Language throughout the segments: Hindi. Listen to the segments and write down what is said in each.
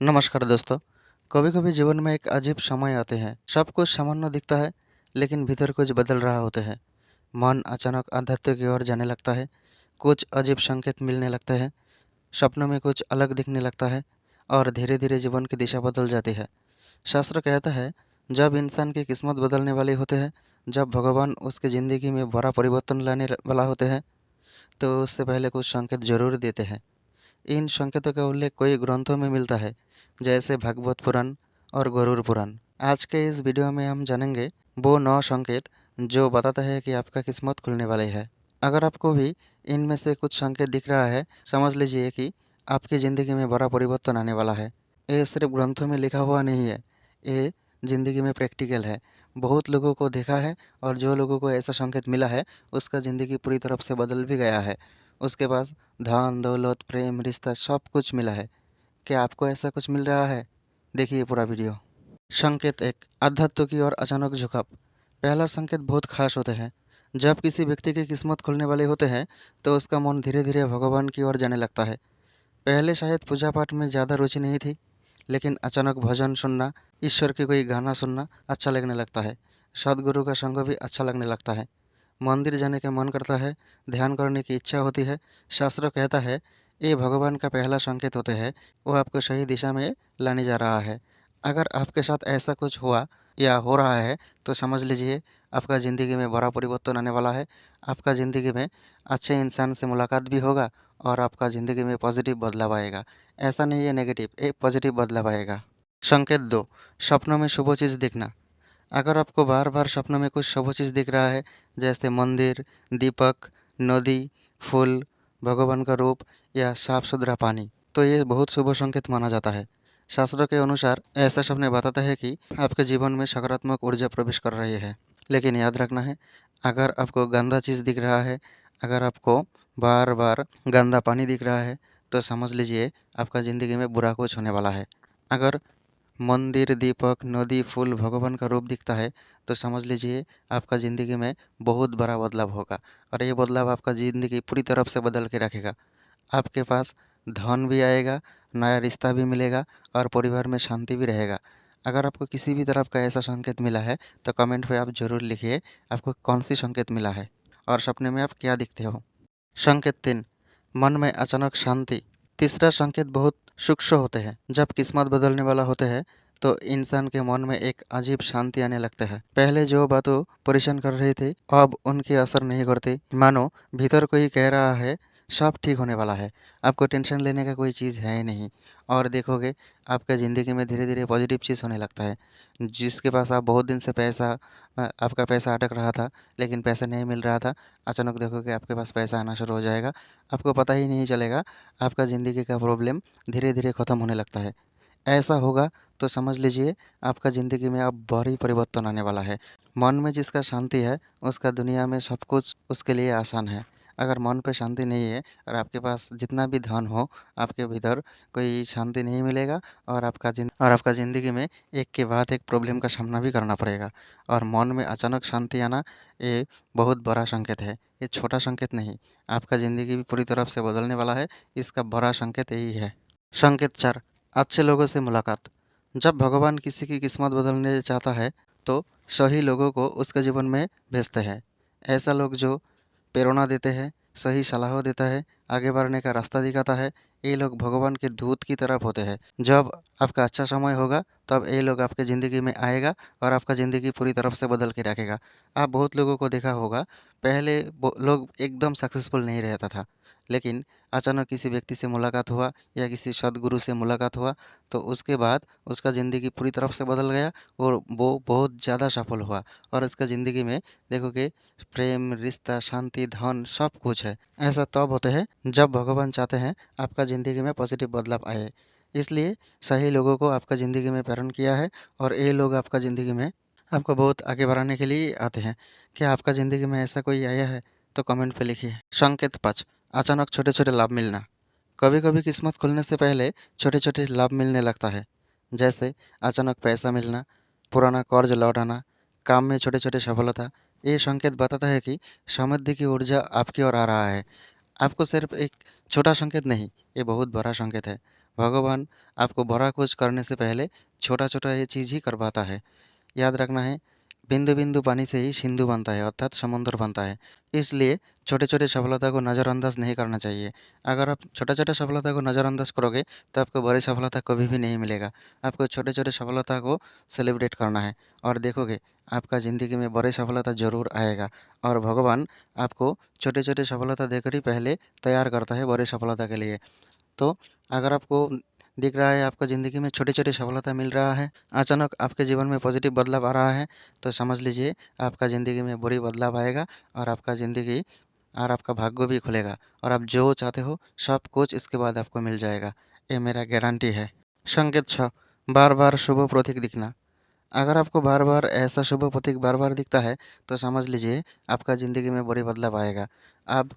नमस्कार दोस्तों। कभी कभी जीवन में एक अजीब समय आते हैं। सब कुछ सामान्य दिखता है, लेकिन भीतर कुछ बदल रहा होता है। मन अचानक अध्यात्म की ओर जाने लगता है। कुछ अजीब संकेत मिलने लगते हैं। सपनों में कुछ अलग दिखने लगता है और धीरे धीरे जीवन की दिशा बदल जाती है। शास्त्र कहता है, जब इंसान की किस्मत बदलने वाली होते हैं, जब भगवान उसकी ज़िंदगी में बड़ा परिवर्तन लाने वाला होते हैं, तो उससे पहले कुछ संकेत जरूर देते हैं। इन संकेतों का उल्लेख कई ग्रंथों में मिलता है, जैसे भागवत पुराण और गरुड़ पुराण। आज के इस वीडियो में हम जानेंगे वो 9 संकेत जो बताता है कि आपका किस्मत खुलने वाली है। अगर आपको भी इनमें से कुछ संकेत दिख रहा है, समझ लीजिए कि आपकी ज़िंदगी में बड़ा परिवर्तन आने वाला है। ये सिर्फ ग्रंथों में लिखा हुआ नहीं है, ये ज़िंदगी में प्रैक्टिकल है। बहुत लोगों को देखा है, और जो लोगों को ऐसा संकेत मिला है, उसका ज़िंदगी पूरी तरफ से बदल भी गया है। उसके पास धन, दौलत, प्रेम, रिश्ता सब कुछ मिला है। क्या आपको ऐसा कुछ मिल रहा है? देखिए पूरा वीडियो। संकेत एक, अध्यात्म की ओर अचानक झुकाव। पहला संकेत बहुत खास होते हैं। जब किसी व्यक्ति की किस्मत खुलने वाले होते हैं, तो उसका मन धीरे धीरे भगवान की ओर जाने लगता है। पहले शायद पूजा पाठ में ज़्यादा रुचि नहीं थी, लेकिन अचानक भजन सुनना, ईश्वर के कोई गाना सुनना अच्छा लगने लगता है। सदगुरु का संग भी अच्छा लगने लगता है। मंदिर जाने का मन करता है, ध्यान करने की इच्छा होती है। शास्त्र कहता है, ये भगवान का पहला संकेत होते हैं, वो आपको सही दिशा में लाने जा रहा है। अगर आपके साथ ऐसा कुछ हुआ या हो रहा है, तो समझ लीजिए आपका ज़िंदगी में बड़ा परिवर्तन आने वाला है। आपका ज़िंदगी में अच्छे इंसान से मुलाकात भी होगा, और आपका ज़िंदगी में पॉजिटिव बदलाव आएगा। ऐसा नहीं है नेगेटिव, एक पॉजिटिव बदलाव आएगा। संकेत दो, सपनों में शुभ चीज़ दिखना। अगर आपको बार बार सपनों में कुछ शुभ चीज़ दिख रहा है, जैसे मंदिर, दीपक, नदी, फूल, भगवान का रूप या साफ सुथरा पानी, तो ये बहुत शुभ संकेत माना जाता है। शास्त्रों के अनुसार ऐसा सपने बताता है कि आपके जीवन में सकारात्मक ऊर्जा प्रवेश कर रही है। लेकिन याद रखना है, अगर आपको गंदा चीज़ दिख रहा है, अगर आपको बार बार गंदा पानी दिख रहा है, तो समझ लीजिए आपका ज़िंदगी में बुरा कुछ होने वाला है। अगर मंदिर, दीपक, नदी, फूल, भगवान का रूप दिखता है, तो समझ लीजिए आपका ज़िंदगी में बहुत बड़ा बदलाव होगा, और ये बदलाव आपका ज़िंदगी पूरी तरफ से बदल के रखेगा। आपके पास धन भी आएगा, नया रिश्ता भी मिलेगा, और परिवार में शांति भी रहेगा। अगर आपको किसी भी तरफ का ऐसा संकेत मिला है, तो कमेंट पे आप ज़रूर लिखिए आपको कौन सी संकेत मिला है और सपने में आप क्या दिखते हो। संकेत 3, मन में अचानक शांति। तीसरा संकेत बहुत सूक्ष्म होते हैं। जब किस्मत बदलने वाला होते हैं, तो इंसान के मन में एक अजीब शांति आने लगता है। पहले जो बातें परेशान कर रही थी, अब उनकी असर नहीं करती। मानो भीतर कोई कह रहा है, सब ठीक होने वाला है। आपको टेंशन लेने का कोई चीज़ है ही नहीं। और देखोगे आपका ज़िंदगी में धीरे धीरे पॉजिटिव चीज़ होने लगता है। जिसके पास आप बहुत दिन से आपका पैसा अटक रहा था, लेकिन पैसा नहीं मिल रहा था, अचानक देखोगे आपके पास पैसा आना शुरू हो जाएगा। आपको पता ही नहीं चलेगा, आपका ज़िंदगी का प्रॉब्लम धीरे धीरे ख़त्म होने लगता है। ऐसा होगा तो समझ लीजिए आपका ज़िंदगी में अब बड़ी परिवर्तन आने वाला है। मन में जिसका शांति है, उसका दुनिया में सब कुछ उसके लिए आसान है। अगर मन पे शांति नहीं है, और आपके पास जितना भी धन हो, आपके भीतर कोई शांति नहीं मिलेगा, और आपका ज़िंदगी में एक के बाद एक प्रॉब्लम का सामना भी करना पड़ेगा। और मन में अचानक शांति आना, ये बहुत बड़ा संकेत है, ये छोटा संकेत नहीं। आपका ज़िंदगी भी पूरी तरफ से बदलने वाला है, इसका बड़ा संकेत यही है। संकेत 4, अच्छे लोगों से मुलाकात। जब भगवान किसी की किस्मत बदलने चाहता है, तो सही लोगों को उसके जीवन में भेजते हैं। ऐसा लोग जो प्रेरणा देते हैं, सही सलाह देता है, आगे बढ़ने का रास्ता दिखाता है, ये लोग भगवान के दूत की तरफ होते हैं। जब आपका अच्छा समय होगा, तब ये लोग आपके ज़िंदगी में आएगा, और आपका ज़िंदगी पूरी तरफ से बदल के रखेगा। आप बहुत लोगों को देखा होगा, पहले वो लोग एकदम सक्सेसफुल नहीं रहता था, लेकिन अचानक किसी व्यक्ति से मुलाकात हुआ या किसी सदगुरु से मुलाकात हुआ, तो उसके बाद उसका ज़िंदगी पूरी तरफ से बदल गया, और वो बहुत ज़्यादा सफल हुआ। और उसका ज़िंदगी में देखोगे प्रेम, रिश्ता, शांति, धन सब कुछ है। ऐसा तब होता है जब भगवान चाहते हैं आपका ज़िंदगी में पॉजिटिव बदलाव आए। इसलिए सही लोगों को आपका ज़िंदगी में प्रेरण किया है, और ये लोग आपका ज़िंदगी में आपको बहुत आगे बढ़ाने के लिए आते हैं। क्या आपका ज़िंदगी में ऐसा कोई आया है? तो कमेंट पे लिखिए। संकेत 5, अचानक छोटे छोटे लाभ मिलना। कभी कभी किस्मत खुलने से पहले छोटे छोटे लाभ मिलने लगता है, जैसे अचानक पैसा मिलना, पुराना कर्ज लौट आना, काम में छोटे छोटे सफलता। ये संकेत बताता है कि समृद्धि की ऊर्जा आपकी ओर आ रहा है। आपको सिर्फ एक छोटा संकेत नहीं, ये बहुत बड़ा संकेत है। भगवान आपको बड़ा कुछ करने से पहले छोटा-छोटा ये चीज़ ही करवाता है। याद रखना है, बिंदु-बिंदु पानी से ही सिंधु बनता है अर्थात समुद्र बनता है। इसलिए छोटे-छोटे सफलता को नज़रअंदाज नहीं करना चाहिए। अगर आप छोटे-छोटे सफलता को नज़रअंदाज करोगे तो आपको बड़ी सफलता कभी भी नहीं मिलेगा। आपको छोटे-छोटे सफलता को सेलिब्रेट करना है और देखोगे आपका ज़िंदगी में बड़ी सफलता ज़रूर आएगा और भगवान आपको छोटे-छोटे सफलता देकर ही पहले तैयार करता है बड़ी सफलता के लिए। तो अगर आपको दिख रहा है आपका ज़िंदगी में छोटी-छोटी सफलता मिल रहा है, अचानक आपके जीवन में पॉजिटिव बदलाव आ रहा है, तो समझ लीजिए आपका ज़िंदगी में बुरी बदलाव आएगा और आपका ज़िंदगी और आपका भाग्य भी खुलेगा और आप जो चाहते हो सब कुछ इसके बाद आपको मिल जाएगा। ये मेरा गारंटी है। संकेत 6 बार-बार शुभ प्रतीक दिखना। अगर आपको बार-बार ऐसा शुभ प्रतीक बार-बार दिखता है, तो समझ लीजिए आपका ज़िंदगी में बुरी बदलाव आएगा। आप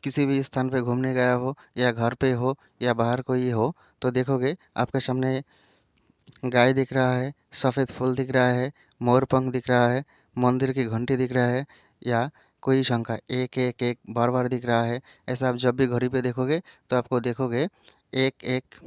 किसी भी स्थान पे घूमने गया हो या घर पे हो या बाहर कोई हो तो देखोगे आपके सामने गाय दिख रहा है, सफ़ेद फूल दिख रहा है, मोर पंख दिख रहा है, मंदिर की घंटी दिख रहा है या कोई संख्या 111 बार-बार दिख रहा है। ऐसा आप जब भी घड़ी पे देखोगे तो आपको देखोगे 1-1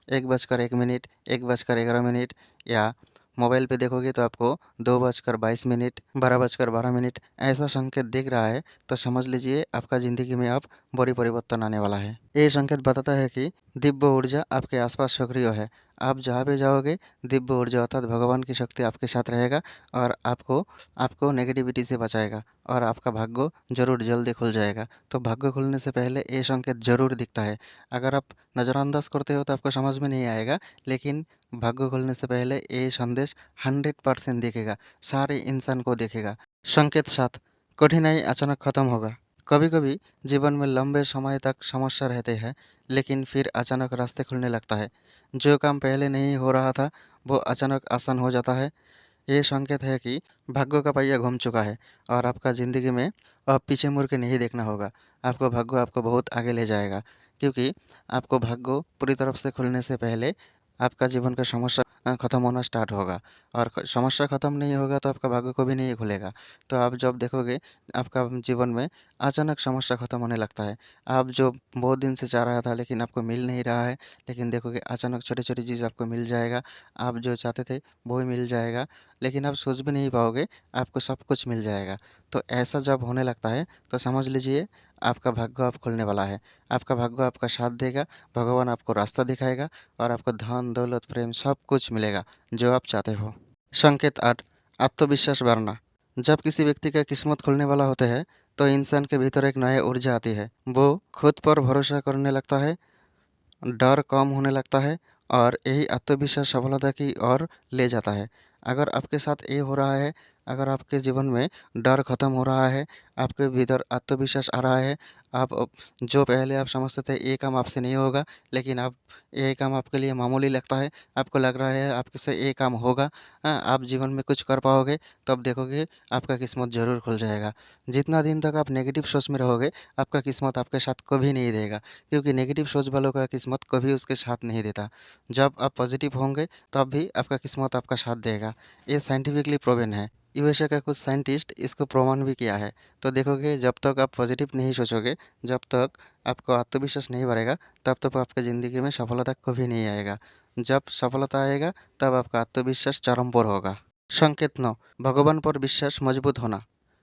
1:01 1:11 या मोबाइल पे देखोगे तो आपको 2:22 12:12 ऐसा संकेत दिख रहा है तो समझ लीजिए आपका ज़िंदगी में अब बड़ी परिवर्तन आने वाला है। ये संकेत बताता है कि दिव्य ऊर्जा आपके आसपास सक्रिय है। आप जहाँ भी जाओगे दिव्य ऊर्जा अर्थात भगवान की शक्ति आपके साथ रहेगा और आपको आपको नेगेटिविटी से बचाएगा और आपका भाग्य ज़रूर जल्दी खुल जाएगा। तो भाग्य खुलने से पहले ये संकेत ज़रूर दिखता है। अगर आप नज़रअंदाज करते हो तो आपको समझ में नहीं आएगा, लेकिन भाग्य खुलने से पहले ये संदेश 100% दिखेगा, सारे इंसान को दिखेगा। संकेत 7 कठिनाई अचानक खत्म होगा। कभी-कभी जीवन में लंबे समय तक समस्या रहते हैं, लेकिन फिर अचानक रास्ते खुलने लगता है। जो काम पहले नहीं हो रहा था, वो अचानक आसान हो जाता है। ये संकेत है कि भाग्य का पहिया घूम चुका है और आपका ज़िंदगी में अब पीछे मुड़ के नहीं देखना होगा। आपको भाग्य आपको बहुत आगे ले जाएगा, क्योंकि आपको भाग्य पूरी तरफ से खुलने से पहले आपका जीवन का समस्या ख़त्म होना स्टार्ट होगा और समस्या ख़त्म नहीं होगा तो आपका भाग्य कभी नहीं खुलेगा। तो आप जब देखोगे आपका जीवन में अचानक समस्या ख़त्म होने लगता है। आप जो बहुत दिन से चाह रहा था लेकिन आपको मिल नहीं रहा है, लेकिन देखोगे अचानक छोटी-छोटी चीज़ आपको मिल जाएगा। आप जो चाहते थे वो ही मिल जाएगा, लेकिन आप सोच भी नहीं पाओगे, आपको सब कुछ मिल जाएगा। तो ऐसा जब होने लगता है तो समझ लीजिए आपका भाग्य अब खुलने वाला है। आपका भाग्य आपका साथ देगा, भगवान आपको रास्ता दिखाएगा और आपको धन, दौलत, प्रेम सब कुछ मिलेगा, जो आप चाहते हो। संकेत 8 आत्मविश्वास बढ़ना। जब किसी व्यक्ति का किस्मत खुलने वाला होता है, तो इंसान के भीतर एक नई ऊर्जा आती है। वो खुद पर भरोसा करने लगता है, डर कम होने लगता है और यही आत्मविश्वास सफलता की ओर ले जाता है। अगर आपके साथ ये हो रहा है, अगर आपके जीवन में डर खत्म हो रहा है, आपके भीतर आत्मविश्वास आ रहा है, आप जो पहले आप समझते थे ये काम आपसे नहीं होगा, लेकिन अब ये काम आपके लिए मामूली लगता है, आपको लग रहा है आपके से ये काम होगा, आप जीवन में कुछ कर पाओगे, तब देखोगे आपका किस्मत ज़रूर खुल जाएगा। जितना दिन तक आप नेगेटिव सोच में रहोगे, आपका किस्मत आपके साथ कभी नहीं देगा। क्योंकि नेगेटिव सोच वालों का किस्मत कभी उसके साथ नहीं देता। जब आप पॉजिटिव होंगे तब भी आपका किस्मत आपका साथ देगा। ये साइंटिफिकली प्रूवन है। यूएसए का कुछ साइंटिस्ट इसको प्रमाण भी किया है। तो देखोगे जब तक आप पॉजिटिव नहीं सोचोगे, जब तक आपको आत्मविश्वास नहीं बढ़ेगा, तब तक आपकी ज़िंदगी में सफलता कभी नहीं आएगा। जब सफलता आएगा तब आपका आत्मविश्वास चरम पर होगा। संकेत 9 भगवान पर विश्वास मजबूत होना।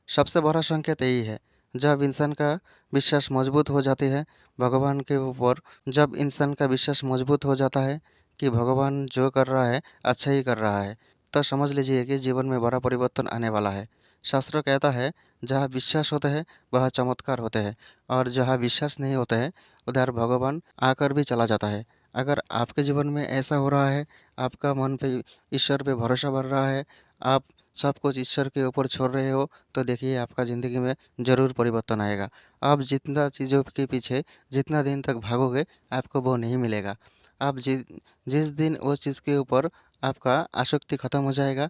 सबसे बड़ा संकेत यही है। जब इंसान का विश्वास मजबूत हो जाती है भगवान के ऊपर, जब इंसान का विश्वास मजबूत हो जाता है कि भगवान जो कर रहा है अच्छा ही कर रहा है, तो समझ लीजिए कि जीवन में बड़ा परिवर्तन आने वाला है। शास्त्र कहता है जहाँ विश्वास होता है वहाँ चमत्कार होते हैं और जहाँ विश्वास नहीं होता है उधर भगवान आकर भी चला जाता है। अगर आपके जीवन में ऐसा हो रहा है, आपका मन पे ईश्वर पे भरोसा बढ़ रहा है, आप सब कुछ ईश्वर के ऊपर छोड़ रहे हो, तो देखिए आपका ज़िंदगी में ज़रूर परिवर्तन आएगा। आप जितना चीज़ों के पीछे जितना दिन तक भागोगे, आपको वो नहीं मिलेगा। आप जिस दिन उस चीज़ के ऊपर आपका आसक्ति ख़त्म हो जाएगा,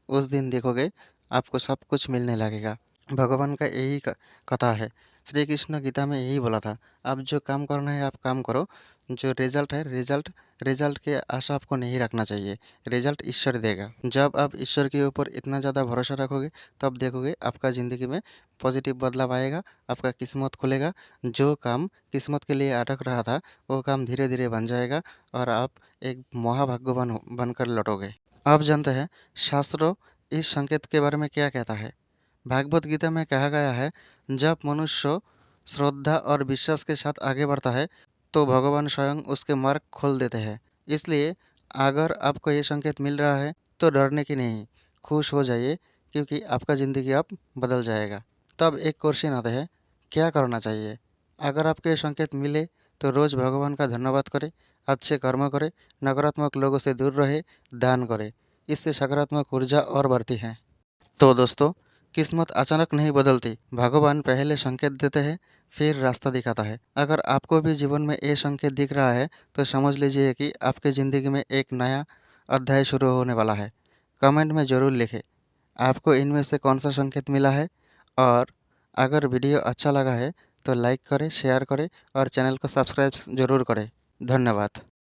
उस दिन देखोगे आपको सब कुछ मिलने लगेगा। भगवान का यही कथा है। श्री कृष्ण गीता में यही बोला था, आप जो काम करना है आप काम करो, जो रिज़ल्ट है रिज़ल्ट रिजल्ट की आशा आपको नहीं रखना चाहिए। रिजल्ट ईश्वर देगा। जब आप ईश्वर के ऊपर इतना ज़्यादा भरोसा रखोगे, तब देखोगे आपका ज़िंदगी में पॉजिटिव बदलाव आएगा, आपका किस्मत खुलेगा। जो काम किस्मत के लिए अटक रहा था, वो काम धीरे-धीरे बन जाएगा और आप एक महाभाग्यवान बनकर लौटोगे। आप जानते हैं, शास्त्रों इस संकेत के बारे में क्या कहता है? भागवत गीता में कहा गया है, जब मनुष्य श्रद्धा और विश्वास के साथ आगे बढ़ता है, तो भगवान स्वयं उसके मार्ग खोल देते हैं। इसलिए अगर आपको ये संकेत मिल रहा है, तो डरने की नहीं, खुश हो जाइए, क्योंकि आपका ज़िंदगी अब बदल जाएगा। तब एक क्वेश्चन आता है, क्या करना चाहिए? अगर आपको ये संकेत मिले, तो रोज़ भगवान का धन्यवाद करें, अच्छे कर्म करें, नकारात्मक लोगों से दूर रहे, दान करें। इससे सकारात्मक ऊर्जा और बढ़ती है। तो दोस्तों, किस्मत अचानक नहीं बदलती। भगवान पहले संकेत देते हैं, फिर रास्ता दिखाता है। अगर आपको भी जीवन में ये संकेत दिख रहा है, तो समझ लीजिए कि आपकी ज़िंदगी में एक नया अध्याय शुरू होने वाला है। कमेंट में ज़रूर लिखें, आपको इनमें से कौन सा संकेत मिला है। और अगर वीडियो अच्छा लगा है, तो लाइक करें, शेयर करें और चैनल को सब्सक्राइब ज़रूर करें। धन्यवाद।